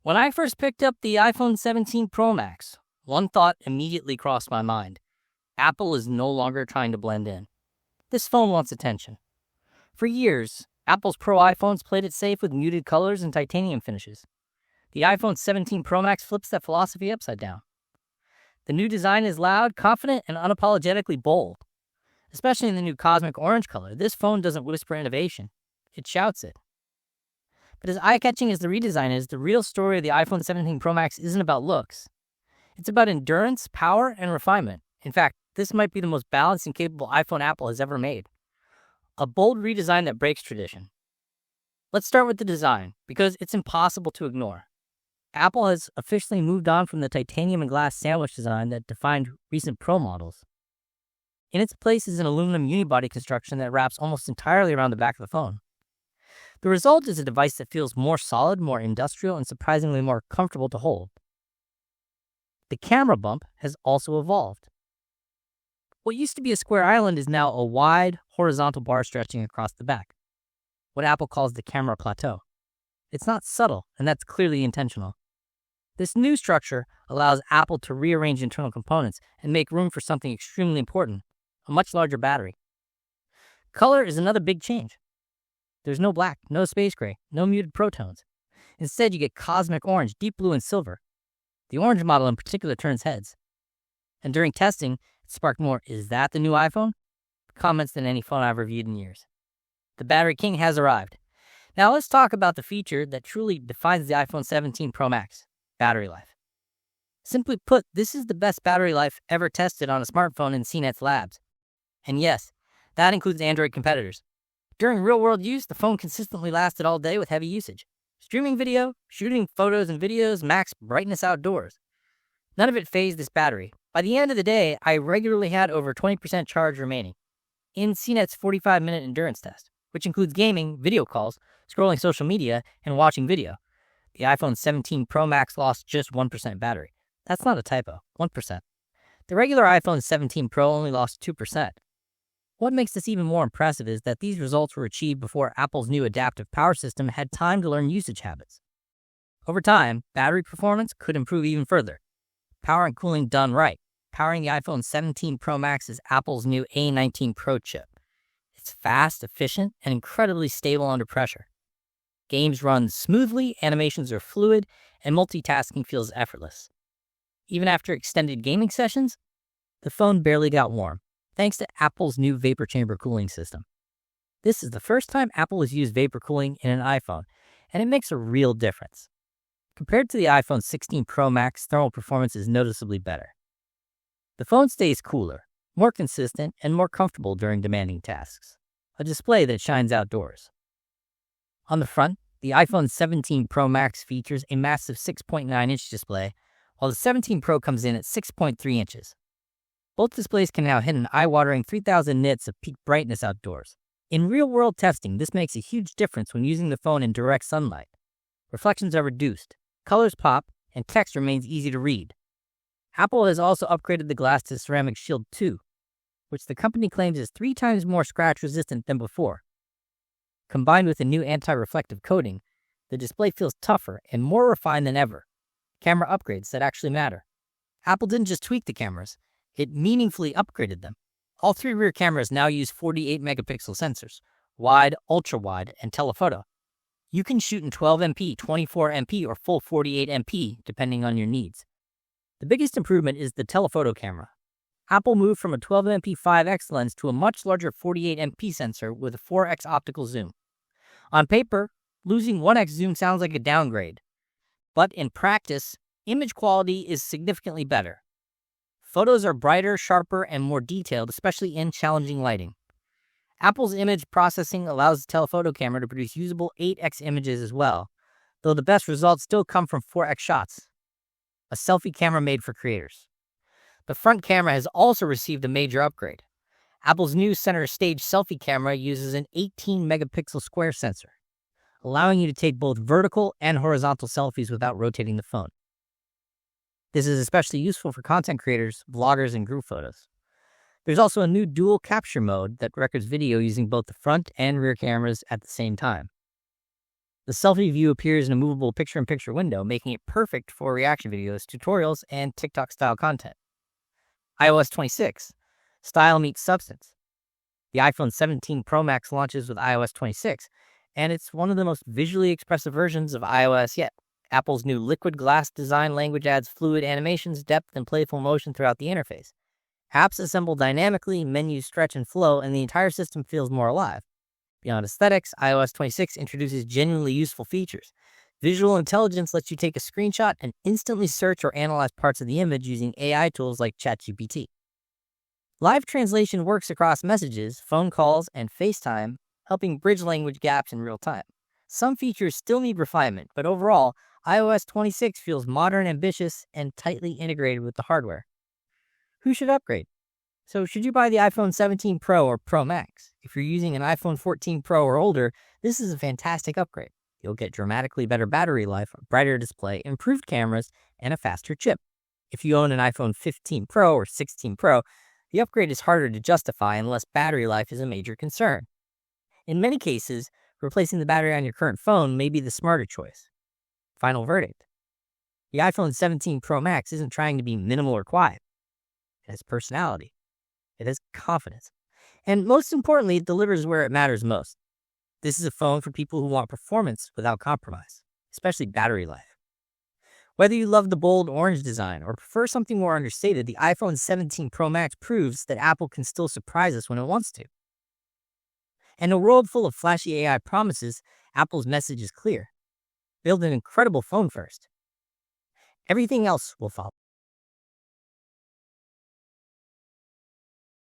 When I first picked up the iPhone 17 Pro Max, one thought immediately crossed my mind. Apple is no longer trying to blend in. This phone wants attention. For years, Apple's Pro iPhones played it safe with muted colors and titanium finishes. The iPhone 17 Pro Max flips that philosophy upside down. The new design is loud, confident, and unapologetically bold. Especially in the new cosmic orange color, this phone doesn't whisper innovation. It shouts it. But as eye-catching as the redesign is, the real story of the iPhone 17 Pro Max isn't about looks. It's about endurance, power, and refinement. In fact, this might be the most balanced and capable iPhone Apple has ever made. A bold redesign that breaks tradition. Let's start with the design, because it's impossible to ignore. Apple has officially moved on from the titanium and glass sandwich design that defined recent Pro models. In its place is an aluminum unibody construction that wraps almost entirely around the back of the phone. The result is a device that feels more solid, more industrial, and surprisingly more comfortable to hold. The camera bump has also evolved. What used to be a square island is now a wide, horizontal bar stretching across the back, what Apple calls the camera plateau. It's not subtle, and that's clearly intentional. This new structure allows Apple to rearrange internal components and make room for something extremely important, a much larger battery. Color is another big change. There's no black, no space gray, no muted protones. Instead, you get cosmic orange, deep blue, and silver. The orange model in particular turns heads. And during testing, it sparked more "is that the new iPhone?" comments than any phone I've reviewed in years. The battery king has arrived. Now let's talk about the feature that truly defines the iPhone 17 Pro Max: battery life. Simply put, this is the best battery life ever tested on a smartphone in CNET's labs. And yes, that includes Android competitors. During real-world use, the phone consistently lasted all day with heavy usage. Streaming video, shooting photos and videos, max brightness outdoors. None of it phased this battery. By the end of the day, I regularly had over 20% charge remaining in CNET's 45-minute endurance test, which includes gaming, video calls, scrolling social media, and watching video. The iPhone 17 Pro Max lost just 1% battery. That's not a typo, 1%. The regular iPhone 17 Pro only lost 2%. What makes this even more impressive is that these results were achieved before Apple's new adaptive power system had time to learn usage habits. Over time, battery performance could improve even further. Power and cooling done right. Powering the iPhone 17 Pro Max is Apple's new A19 Pro chip. It's fast, efficient, and incredibly stable under pressure. Games run smoothly, animations are fluid, and multitasking feels effortless. Even after extended gaming sessions, the phone barely got warm, thanks to Apple's new vapor chamber cooling system. This is the first time Apple has used vapor cooling in an iPhone, and it makes a real difference. Compared to the iPhone 16 Pro Max, thermal performance is noticeably better. The phone stays cooler, more consistent, and more comfortable during demanding tasks. A display that shines outdoors. On the front, the iPhone 17 Pro Max features a massive 6.9-inch display, while the 17 Pro comes in at 6.3 inches. Both displays can now hit an eye-watering 3,000 nits of peak brightness outdoors. In real-world testing, this makes a huge difference when using the phone in direct sunlight. Reflections are reduced, colors pop, and text remains easy to read. Apple has also upgraded the glass to Ceramic Shield 2, which the company claims is 3 times more scratch-resistant than before. Combined with a new anti-reflective coating, the display feels tougher and more refined than ever. Camera upgrades that actually matter. Apple didn't just tweak the cameras, it meaningfully upgraded them. All 3 rear cameras now use 48-megapixel sensors, wide, ultra-wide, and telephoto. You can shoot in 12MP, 24MP, or full 48MP, depending on your needs. The biggest improvement is the telephoto camera. Apple moved from a 12MP 5x lens to a much larger 48MP sensor with a 4x optical zoom. On paper, losing 1x zoom sounds like a downgrade. But in practice, image quality is significantly better. Photos are brighter, sharper, and more detailed, especially in challenging lighting. Apple's image processing allows the telephoto camera to produce usable 8x images as well, though the best results still come from 4x shots. A selfie camera made for creators. The front camera has also received a major upgrade. Apple's new center stage selfie camera uses an 18-megapixel square sensor, allowing you to take both vertical and horizontal selfies without rotating the phone. This is especially useful for content creators, vloggers, and group photos. There's also a new dual capture mode that records video using both the front and rear cameras at the same time. The selfie view appears in a movable picture-in-picture window, making it perfect for reaction videos, tutorials, and TikTok-style content. iOS 26. Style meets substance. The iPhone 17 Pro Max launches with iOS 26, and it's one of the most visually expressive versions of iOS yet. Apple's new liquid glass design language adds fluid animations, depth, and playful motion throughout the interface. Apps assemble dynamically, menus stretch and flow, and the entire system feels more alive. Beyond aesthetics, iOS 26 introduces genuinely useful features. Visual intelligence lets you take a screenshot and instantly search or analyze parts of the image using AI tools like ChatGPT. Live translation works across messages, phone calls, and FaceTime, helping bridge language gaps in real time. Some features still need refinement, but overall, iOS 26 feels modern, ambitious, and tightly integrated with the hardware. Who should upgrade? So should you buy the iPhone 17 Pro or Pro Max? If you're using an iPhone 14 Pro or older, this is a fantastic upgrade. You'll get dramatically better battery life, a brighter display, improved cameras, and a faster chip. If you own an iPhone 15 Pro or 16 Pro, the upgrade is harder to justify unless battery life is a major concern. In many cases, replacing the battery on your current phone may be the smarter choice. Final verdict. The iPhone 17 Pro Max isn't trying to be minimal or quiet. It has personality. It has confidence. And most importantly, it delivers where it matters most. This is a phone for people who want performance without compromise, especially battery life. Whether you love the bold orange design or prefer something more understated, the iPhone 17 Pro Max proves that Apple can still surprise us when it wants to. In a world full of flashy AI promises, Apple's message is clear. Build an incredible phone first. Everything else will follow.